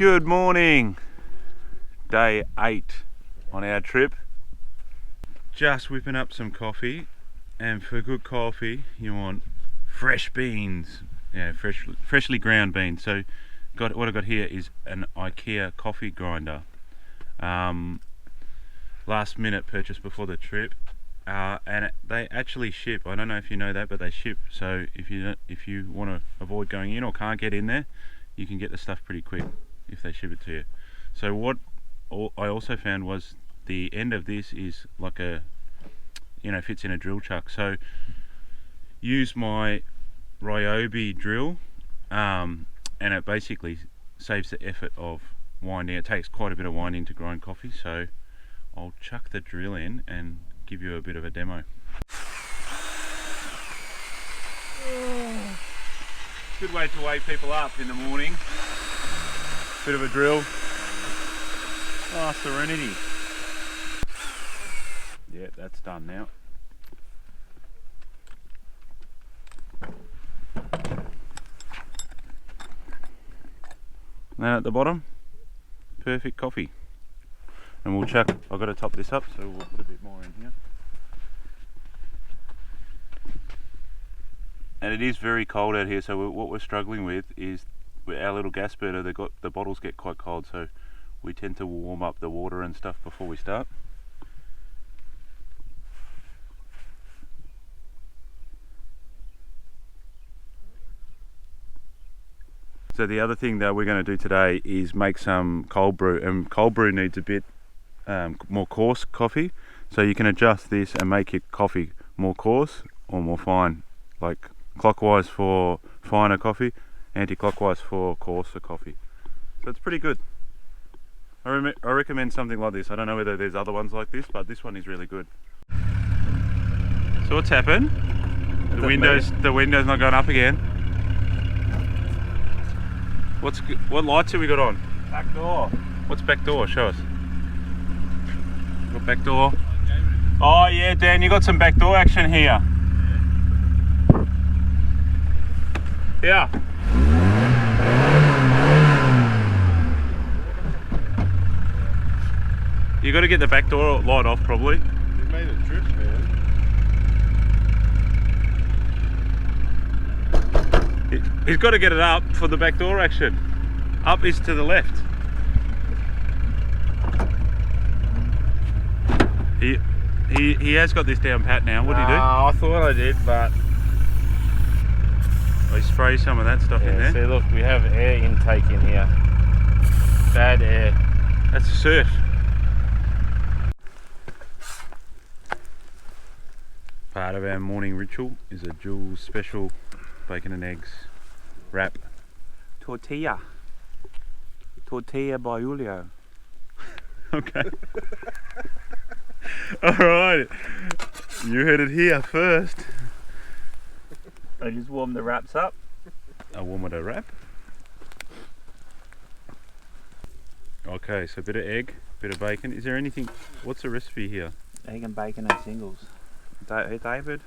Good morning. Day 8 on our trip. Just whipping up some coffee, and for good coffee you want fresh beans. Yeah, freshly ground beans. So what I got here is an IKEA coffee grinder. Last minute purchase before the trip, and they actually ship. I don't know if you know that, but they ship. So if you want to avoid going in or can't get in there, you can get the stuff pretty quick if they ship it to you. So what I also found was the end of this is like a, fits in a drill chuck. So use my Ryobi drill, and it basically saves the effort of winding. It takes quite a bit of winding to grind coffee, so I'll chuck the drill in and give you a bit of a demo. Good way to wake people up in the morning. Bit of a drill. Oh, serenity. Yeah, that's done now. Then at the bottom, perfect coffee. And we'll chuck, I've got to top this up, so we'll put a bit more in here. And it is very cold out here, so what we're struggling with is with our little gas burner, the bottles get quite cold, so we tend to warm up the water and stuff before we start. So the other thing that we're going to do today is make some cold brew, and cold brew needs a bit more coarse coffee, so you can adjust this and make your coffee more coarse or more fine, like clockwise for finer coffee, anti-clockwise for coarser coffee. So it's pretty good. I recommend something like this. I don't know whether there's other ones like this, but this one is really good. So what's happened? The window's not going up again. What lights have we got on? Back door. What's back door? Show us. Got back door. Oh yeah, Dan, you got some back door action here. Yeah. You got to get the back door light off, probably. You made it drip, man. He's got to get it up for the back door action. Up is to the left. He has got this down pat now. What do you do? I thought I did, but I spray some of that stuff in there. See, look, we have air intake in here. Bad air. That's a surf. Part of our morning ritual is a Jules special bacon and eggs wrap. Tortilla by Julio. Okay. Alright. You heard it here first. I just warm the wraps up. A warm with a wrap. Okay, so a bit of egg, bit of bacon. Is there anything, what's the recipe here? Egg and bacon and singles. Hey David.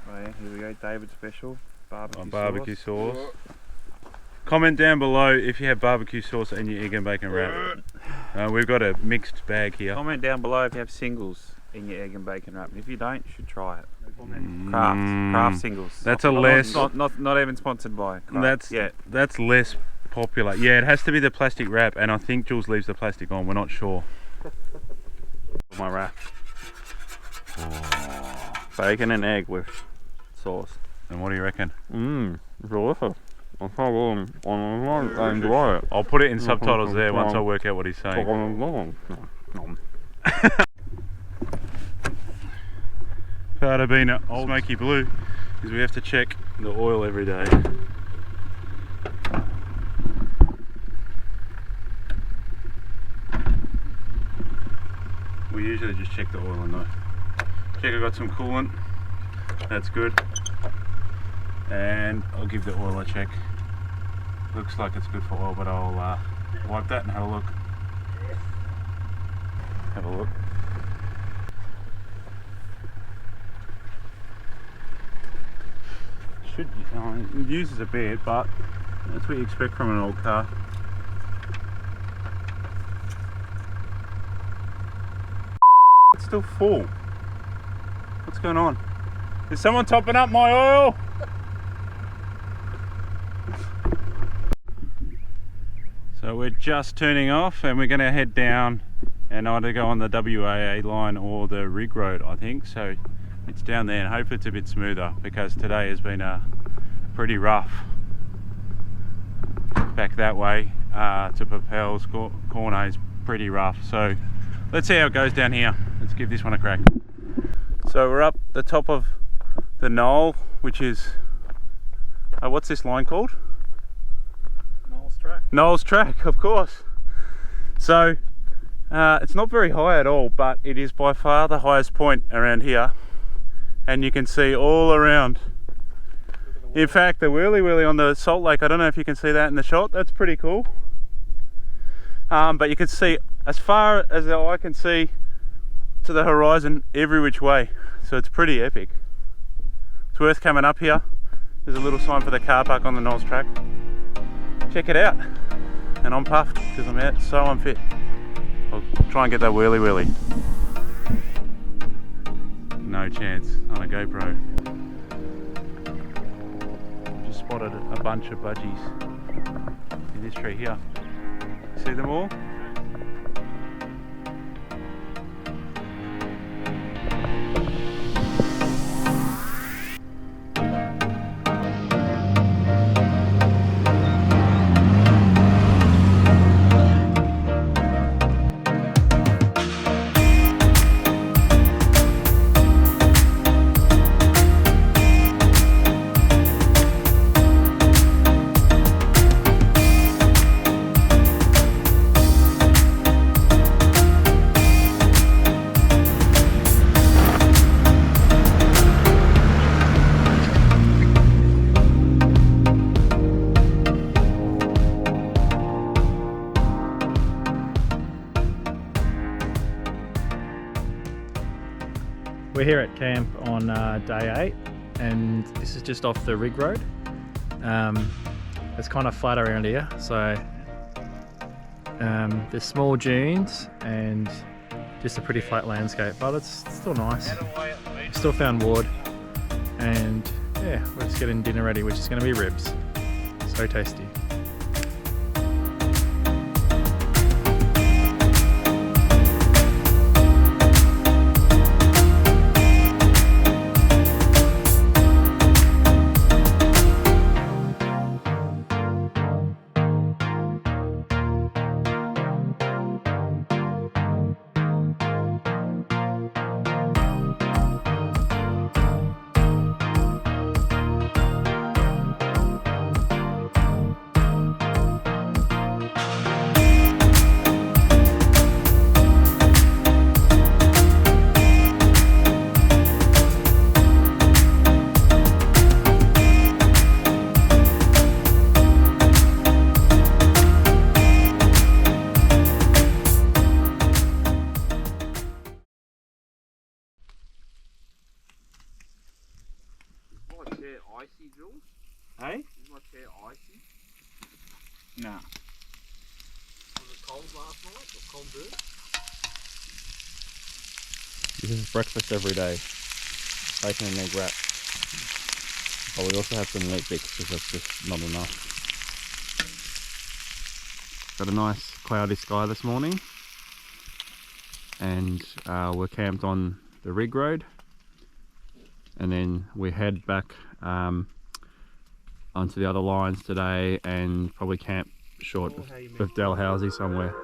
Oh yeah, here we go, David special. Barbecue sauce. Comment down below if you have barbecue sauce in your egg and bacon wrap. We've got a mixed bag here. Comment down below if you have singles in your egg and bacon wrap. And if you don't, you should try it. Craft singles. That's a less. Not even sponsored by Craft. That's less popular. Yeah, it has to be the plastic wrap, and I think Jules leaves the plastic on. We're not sure. My wrap. Bacon and egg with sauce. And what do you reckon? Delicious. I enjoy it. I'll put it in subtitles there once I work out what he's saying. Part of being an old smoky blue is we have to check the oil every day. We usually just check the oil and check I got some coolant. That's good. And I'll give the oil a check. Looks like it's good for oil, but I'll wipe that and have a look. Have a look. It uses a bit, but That's what you expect from an old car. It's still full. What's going on? Is someone topping up my oil? So we're just turning off and we're going to head down and either go on the WAA line or the rig road, I think. So it's down there and hopefully it's a bit smoother because today has been pretty rough. Back that way to Poppels, corner is pretty rough. So let's see how it goes down here. Let's give this one a crack. So we're up the top of the knoll, which is, what's this line called? Knowles Track, of course. So it's not very high at all, but it is by far the highest point around here, and you can see all around. In fact, the wheelie on the Salt Lake, I don't know if you can see that in the shot. That's pretty cool. But you can see as far as the eye can see to the horizon every which way, so it's pretty epic. It's worth coming up here. There's a little sign for the car park on the Knowles Track. Check it out. And I'm puffed because I'm out so unfit. I'll try and get that wheelie. No chance on a GoPro. Just spotted a bunch of budgies in this tree here. See them all? We're here at camp on day 8 and this is just off the rig road. It's kind of flat around here, so there's small dunes and just a pretty flat landscape, but it's still nice. Still found wood, and yeah, we're just getting dinner ready, which is going to be ribs. So tasty. Icy, Jules? Hey? Is my chair icy? Nah. Was it cold last night or cold bird? This is breakfast every day. Bacon and egg wrap. But we also have some meat bits because that's just not enough. Got a nice cloudy sky this morning, and we're camped on the rig road, and then we head back onto the other lines today and probably camp short of Dalhousie somewhere.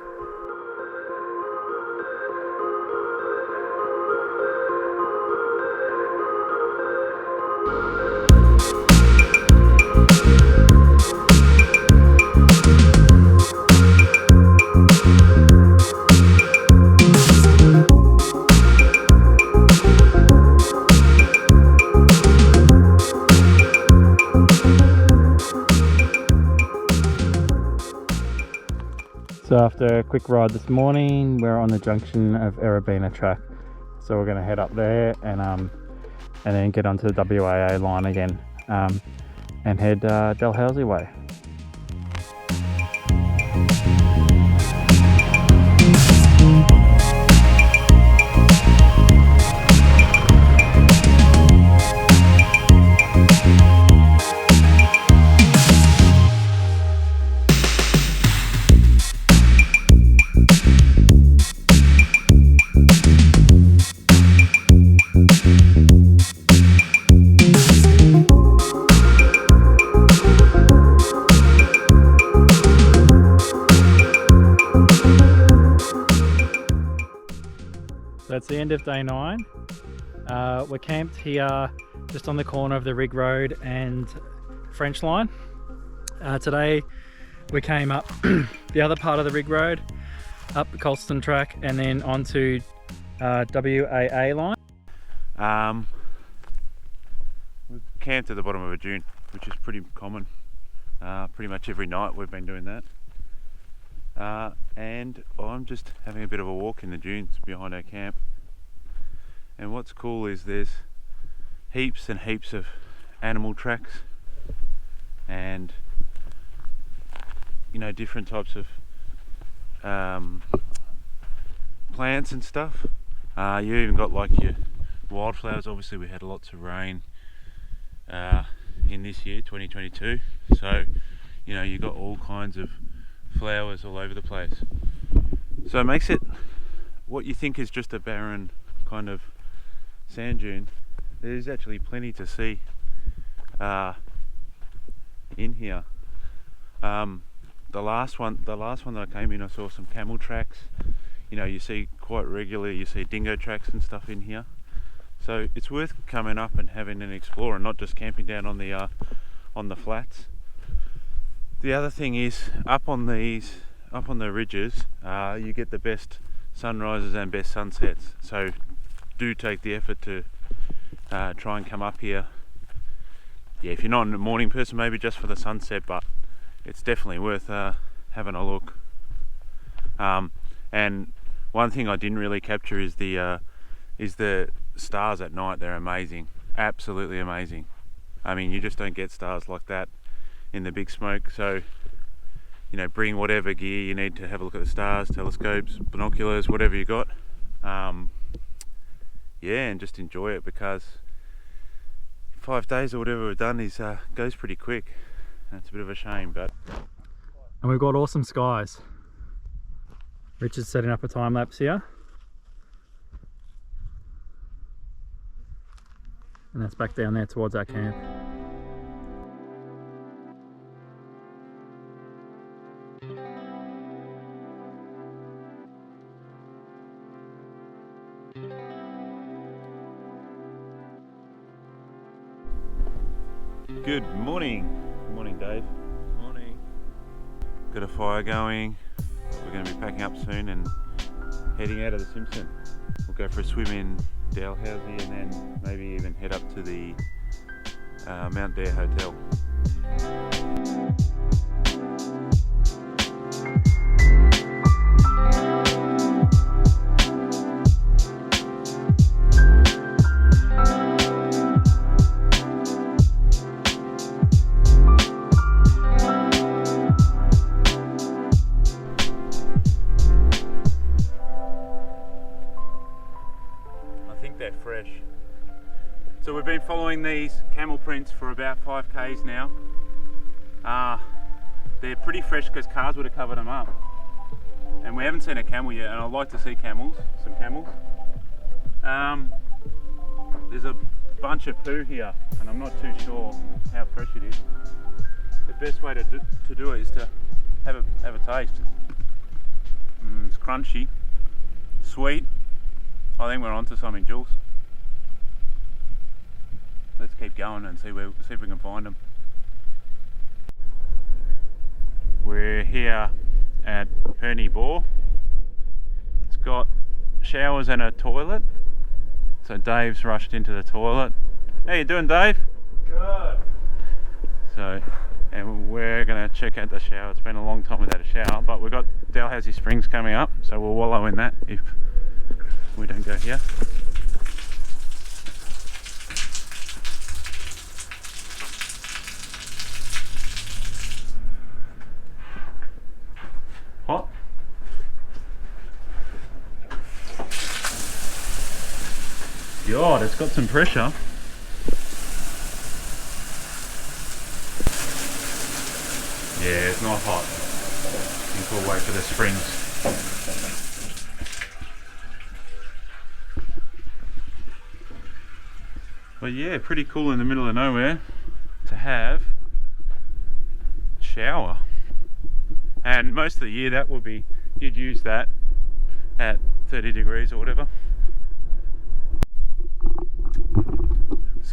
So after a quick ride this morning, we're on the junction of Erebina track. So we're going to head up there and then get onto the WAA line again and head Dalhousie way. end of day 9. We're camped here just on the corner of the Rig Road and French Line. Today we came up the other part of the Rig Road, up the Colston track, and then onto WAA line. We camped at the bottom of a dune, which is pretty common. Pretty much every night we've been doing that. And I'm just having a bit of a walk in the dunes behind our camp. And what's cool is there's heaps and heaps of animal tracks and, you know, different types of plants and stuff. You even got like your wildflowers. Obviously we had lots of rain in this year, 2022, so you know, you got all kinds of flowers all over the place. So it makes it what you think is just a barren kind of sand dune. There's actually plenty to see in here. The last one that I came in, I saw some camel tracks. You know, you see quite regularly, you see dingo tracks and stuff in here. So it's worth coming up and having an explore and not just camping down on the flats. The other thing is up on the ridges, you get the best sunrises and best sunsets. So do take the effort to try and come up here. Yeah, if you're not a morning person, maybe just for the sunset, but it's definitely worth having a look. And one thing I didn't really capture is the stars at night. They're amazing, absolutely amazing. I mean, you just don't get stars like that in the big smoke. So, you know, bring whatever gear you need to have a look at the stars, telescopes, binoculars, whatever you got. Yeah, and just enjoy it, because 5 days or whatever we've done is goes pretty quick. And it's a bit of a shame, but. And we've got awesome skies. Richard's setting up a time lapse here. And that's back down there towards our camp. Good morning. Good morning, Dave. Morning. Got a fire going. We're going to be packing up soon and heading out of the Simpson. We'll go for a swim in Dalhousie and then maybe even head up to the Mount Dare Hotel. Fresh. So we've been following these camel prints for about 5 k's now. They're pretty fresh because cars would have covered them up, and we haven't seen a camel yet, and I'd like to see some camels. There's a bunch of poo here and I'm not too sure how fresh it is. The best way to do it is to have a taste. It's crunchy, sweet. I think we're onto something, Jules. Let's keep going and see if we can find them. We're here at Purni Bore. It's got showers and a toilet. So Dave's rushed into the toilet. How you doing, Dave? Good. So, and we're gonna check out the shower. It's been a long time without a shower, but we've got Dalhousie Springs coming up, so we'll wallow in that if we don't go here. Hot? God, it's got some pressure. Yeah, it's not hot. I think we'll wait for the springs. But yeah, pretty cool in the middle of nowhere to have a shower. And most of the year that would be, you'd use that at 30 degrees or whatever.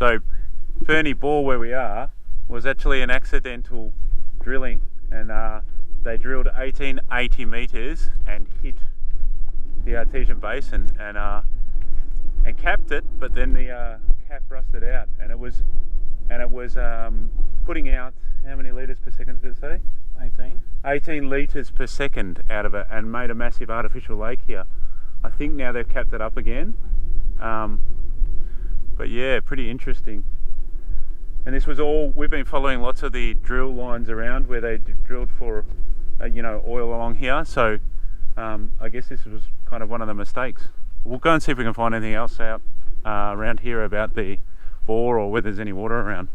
So Purni Bore, where we are, was actually an accidental drilling, and they drilled 1880 meters and hit the artesian basin and capped it, but then the cap rusted out, and it was putting out how many litres per second did it say? 18 litres per second out of it, and made a massive artificial lake here. I think now they've capped it up again, but yeah, pretty interesting. And this was all, we've been following lots of the drill lines around where they drilled for oil along here, so I guess this was kind of one of the mistakes. We'll go and see if we can find anything else out around here about the bore, or whether there's any water around.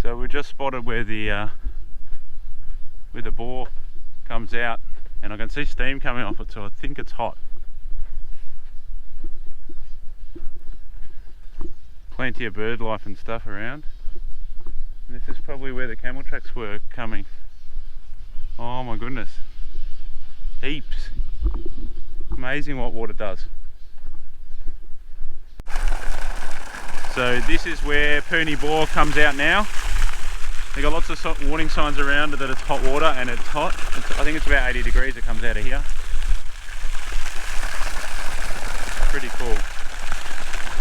So we just spotted where the bore comes out, and I can see steam coming off it, so I think it's hot. Plenty of bird life and stuff around, and this is probably where the camel tracks were coming. Oh my goodness, heaps. Amazing what water does. So this is where Purni Bore comes out now. They've got lots of warning signs around that it's hot water, and it's hot. I think it's about 80 degrees it comes out of here. Pretty cool.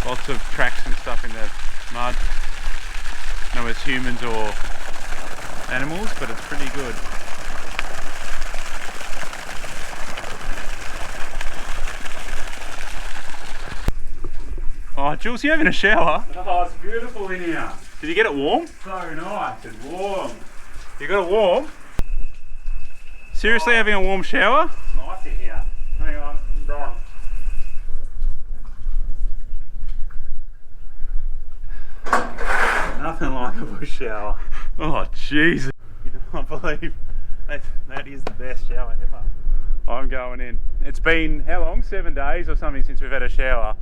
Lots of tracks and stuff in the mud. I don't know if it's humans or animals, but it's pretty good. Oh, Jules, you having a shower? Oh, it's beautiful in here. Did you get it warm? So nice and warm. You got it warm? Seriously, having a warm shower? It's nice in here. Hang on, I'm done. Nothing like a bush shower. Oh, Jesus. You don't believe that is the best shower ever. I'm going in. It's been, how long? 7 days or something since we've had a shower.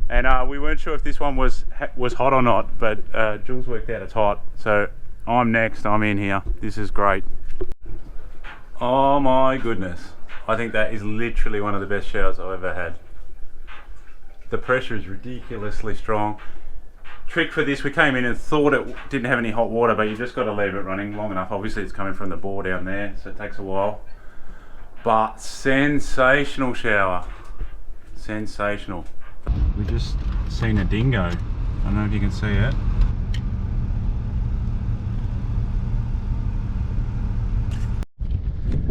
And we weren't sure if this one was hot or not, but Jules worked out it's hot. So I'm next, I'm in here. This is great. Oh my goodness. I think that is literally one of the best showers I've ever had. The pressure is ridiculously strong. Trick for this, we came in and thought it didn't have any hot water, but you just got to leave it running long enough. Obviously it's coming from the bore down there, so it takes a while. But sensational shower. Sensational. We just seen a dingo. I don't know if you can see it.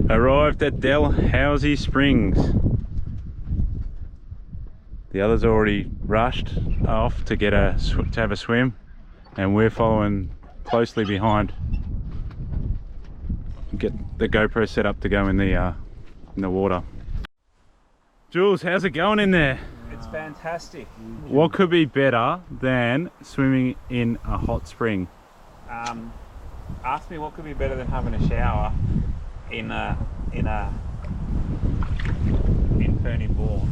Arrived at Dalhousie Springs. The others already rushed off to have a swim, and we're following closely behind. Get the GoPro set up to go in the water. Jules, how's it going in there? It's fantastic. What could be better than swimming in a hot spring? Ask me what could be better than having a shower in Purni Bore.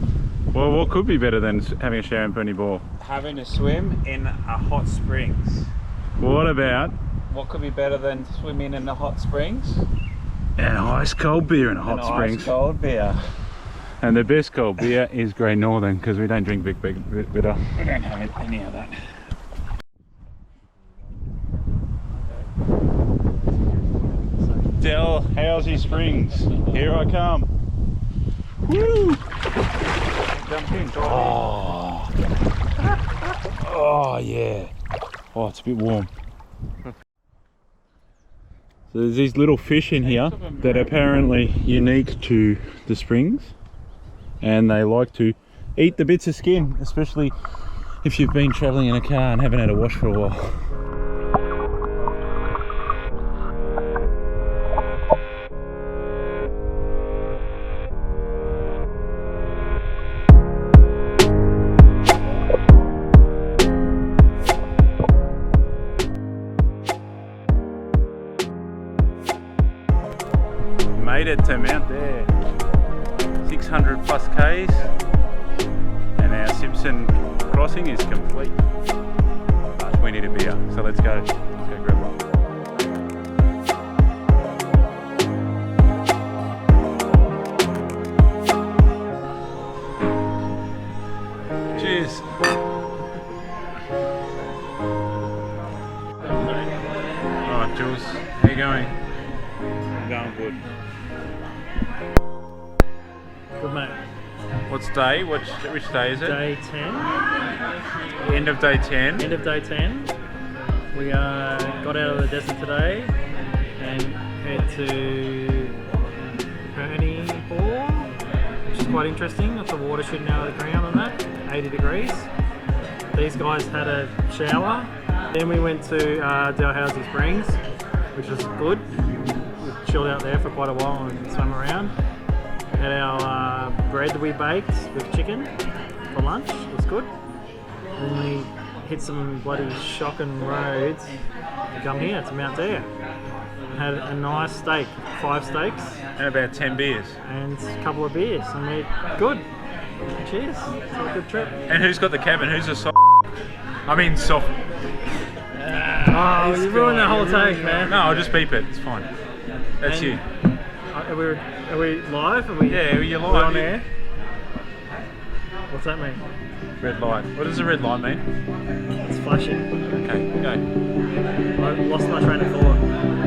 Well, what could be better than having a shower in Purni Bore? Having a swim in a hot springs. What about What could be better than swimming in the hot springs? an ice cold beer in a hot springs? Ice cold beer. And the best cold beer is Grey Northern, because we don't drink big bitter. We don't have any of that. Dalhousie Springs, here I come. Woo! Jump in, Oh yeah. Oh, it's a bit warm. So there's these little fish in here that are apparently unique to the springs, and they like to eat the bits of skin, especially if you've been travelling in a car and haven't had a wash for a while. Made it to Mount Dare, 600 plus Ks, and our Simpson crossing is complete. But we need a beer, so let's go grab one. Cheers. Jules. How you going? I'm going good. Good mate. What's day? Which day is it? Day 10. End of day 10. End of day 10. We got out of the desert today and head to Purni Bore, which is quite interesting. Lots of water shooting out of the ground on that, 80 degrees. These guys had a shower. Then we went to Dalhousie Springs, which was good. We chilled out there for quite a while and swam around. Had our bread we baked with chicken for lunch. It was good. Then we hit some bloody shocking roads to come here to Mount Dare. Had a nice steak, 5 steaks. And about 10 beers. And a couple of beers, and we're good. Cheers. It's a good trip. And who's got the cabin? Who's the soft? I mean soft. Oh, you ruined the whole take, man. No, I'll just beep it. It's fine. That's And- you. Are we live? Are we, Yeah, you're live. we're on air? What's that mean? Red light. What does the red light mean? It's flashing. Okay, go. I lost my train of thought.